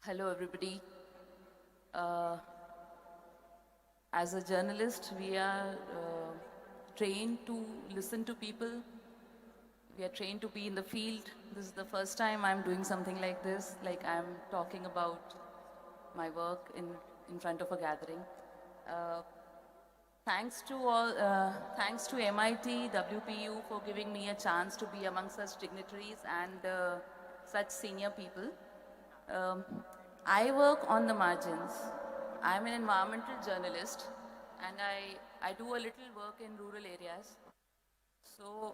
Hello, everybody. Uh, as a journalist, we are trained to listen to people. We are trained to be in the field. This is the first time I'm doing something like this, like I'm talking about my work in front of a gathering. Uh, thanks to MIT, WPU for giving me a chance to be among such dignitaries and such senior people. Um, I work on the margins. I'm an environmental journalist and I do a little work in rural areas. So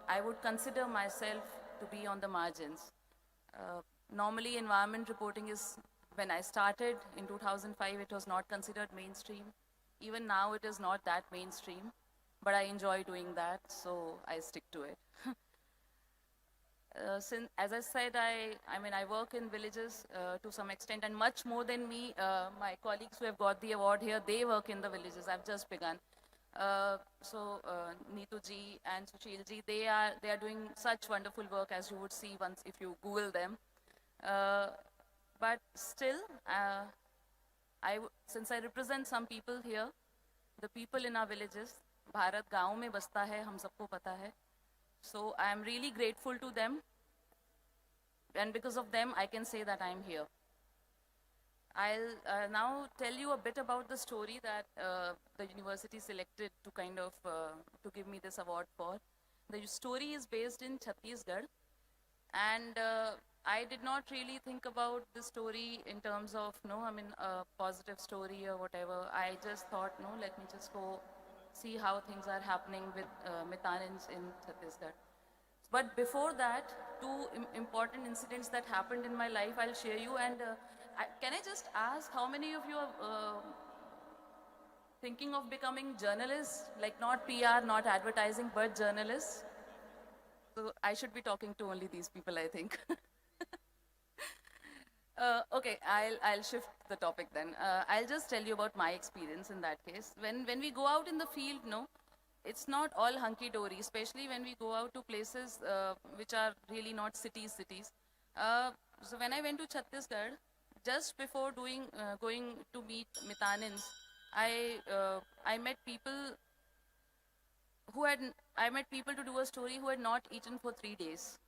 I would consider myself to be on the margins. Normally environment reporting is, when I started in 2005, it was not considered mainstream. Even now it is not that mainstream, but I enjoy doing that, so I stick to it. Since, as I said, I work in villages to some extent, and much more than me, my colleagues who have got the award here, they work in the villages. I've just begun. Neetu ji and Sushil ji, they are doing such wonderful work, as you would see once if you Google them. But still, since I represent some people here, the people in our villages, Bharat गाँव में बसता है, हम सबको पता है. So I am really grateful to them, and because of them, I can say that I am here. I'll now tell you a bit about the story that the university selected to to give me this award for. The story is based in Chattisgarh, and I did not really think about the story in terms of, a positive story or whatever. I just thought, let me just go see how things are happening with MITANINS in Chattisgarh. But before that, two important incidents that happened in my life, I'll share you. And can I just ask how many of you are thinking of becoming journalists? Like not PR, not advertising, but journalists? So I should be talking to only these people, I think. Okay, I'll shift the topic then. I'll just tell you about my experience in that case. When we go out in the field, it's not all hunky-dory, especially when we go out to places which are really not cities. So when I went to Chattisgarh, just before going to meet MITANINS, I met people to do a story who had not eaten for 3 days.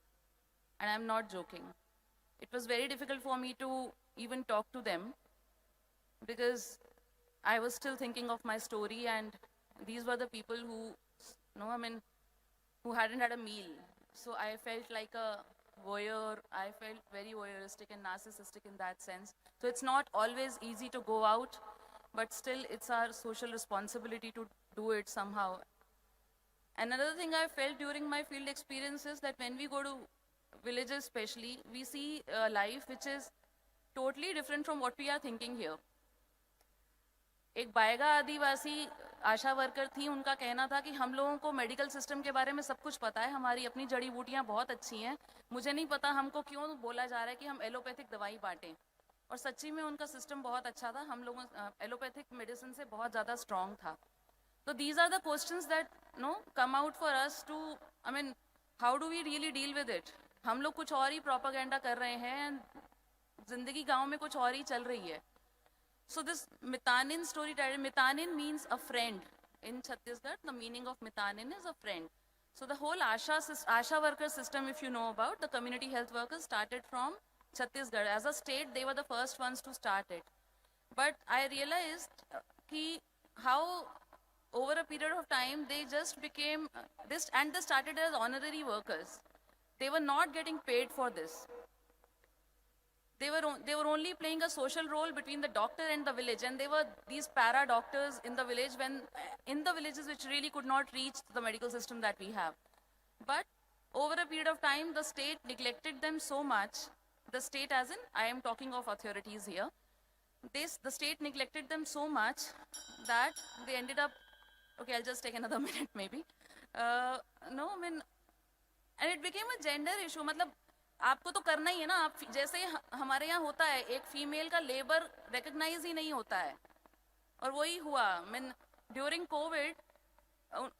And I'm not joking. It was very difficult for me to even talk to them because I was still thinking of my story, and these were the people who hadn't had a meal. So I felt like a voyeur. I felt very voyeuristic and narcissistic in that sense. So it's not always easy to go out, but still it's our social responsibility to do it somehow. Another thing I felt during my field experience is that when we go to villages especially, we see a life which is totally different from what we are thinking here. एक बायगा आदिवासी आशा worker थी, उनका कहना था कि हम लोगों को medical system के बारे में सब कुछ पता है, हमारी अपनी जड़ी बूटियां बहुत अच्छी हैं, मुझे नहीं पता हमको क्यों बोला जा रहा है कि हम एलोपैथिक दवाई बांटें. और सच्ची में उनका सिस्टम बहुत अच्छा था, हम लोगों एलोपैथिक मेडिसिन से बहुत ज़्यादा स्ट्रॉन्ग था. So these are the questions that come out for us to, how do we really deal with it? हम लोग कुछ और ही प्रोपेगेंडा कर रहे हैं, जिंदगी गांव में कुछ और ही चल रही है. So this MITANIN story title, MITANIN means a friend. In Chhattisgarh, the meaning of MITANIN is a friend. So the whole Asha worker system, if you know about, the community health workers started from Chhattisgarh. As a state, they were the first ones to start it. But I realized how over a period of time, they just became this, and they started as honorary workers. They were not getting paid for this. They were only playing a social role between the doctor and the village, and they were these para doctors in the village, in the villages which really could not reach the medical system that we have. But over a period of time, the state neglected them so much. The state, as in, I am talking of authorities here. The state neglected them so much that they ended up. Okay, I'll just take another minute maybe. And it became a gender issue. मतलब आपको तो करना ही है ना, आप जैसे हमारे यहाँ होता है, एक फीमेल का लेबर रिकग्नाइज ही नहीं होता है, और वही हुआ. ड्यूरिंग कोविड,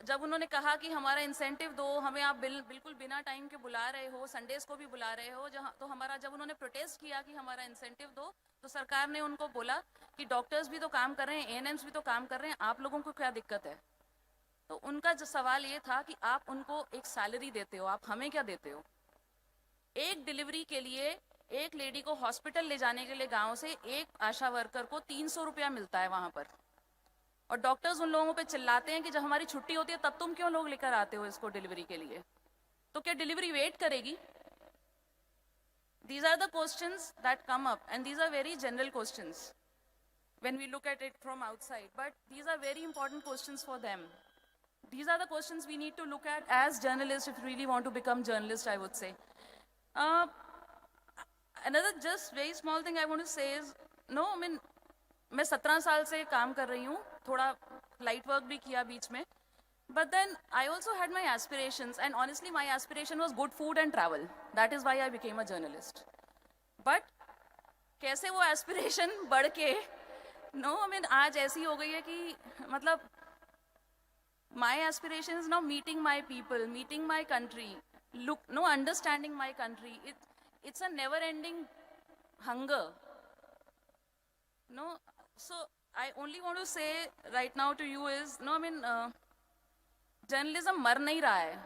जब उन्होंने कहा कि हमारा इंसेंटिव दो, हमें आप बिल्कुल बिना टाइम के बुला रहे हो, संडेज को भी बुला रहे हो, जहाँ तो हमारा जब उन्होंने प्रोटेस्ट किया कि हमारा इंसेंटिव दो, तो सरकार ने उनको बोला कि डॉक्टर्स भी तो काम कर रहे हैं, एएनएम्स भी तो काम कर रहे हैं, आप लोगों को क्या दिक्कत है? तो उनका जो सवाल ये था कि आप उनको एक सैलरी देते हो, आप हमें क्या देते हो? एक डिलीवरी के लिए एक लेडी को हॉस्पिटल ले जाने के लिए गांव से एक आशा वर्कर को 300 रुपया मिलता है वहां पर, और डॉक्टर्स उन लोगों पे चिल्लाते हैं कि जब हमारी छुट्टी होती है तब तुम क्यों लोग लेकर आते हो इसको डिलीवरी के लिए? तो क्या डिलीवरी वेट करेगी? These are the questions that come up, and these are very general questions when we look at it from outside, but these are very important questions for them. These are the questions we need to look at as journalists if we really want to become journalists, I would say. Uh, Another just very small thing I want to say is, no, I mean, मैं 17 साल से काम कर रही हूँ, थोड़ा light work भी किया बीच में, but then I also had my aspirations, and honestly my aspiration was good food and travel. That is why I became a journalist. But कैसे वो aspiration बढ़ के, no, I mean, आज ऐसी हो गई है कि मतलब my aspiration is now meeting my people, meeting my country, understanding my country. It's a never-ending hunger. No, so I only want to say right now to you is, no, I mean, journalism mar nahi raha hai.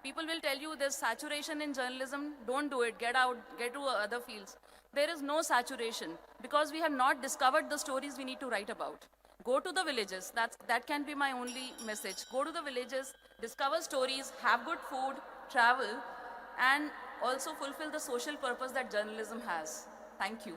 People will tell you there's saturation in journalism, don't do it, get out, get to other fields. There is no saturation because we have not discovered the stories we need to write about. Go to the villages, that can be my only message. Go to the villages, discover stories, have good food, travel, and also fulfill the social purpose that journalism has. Thank you.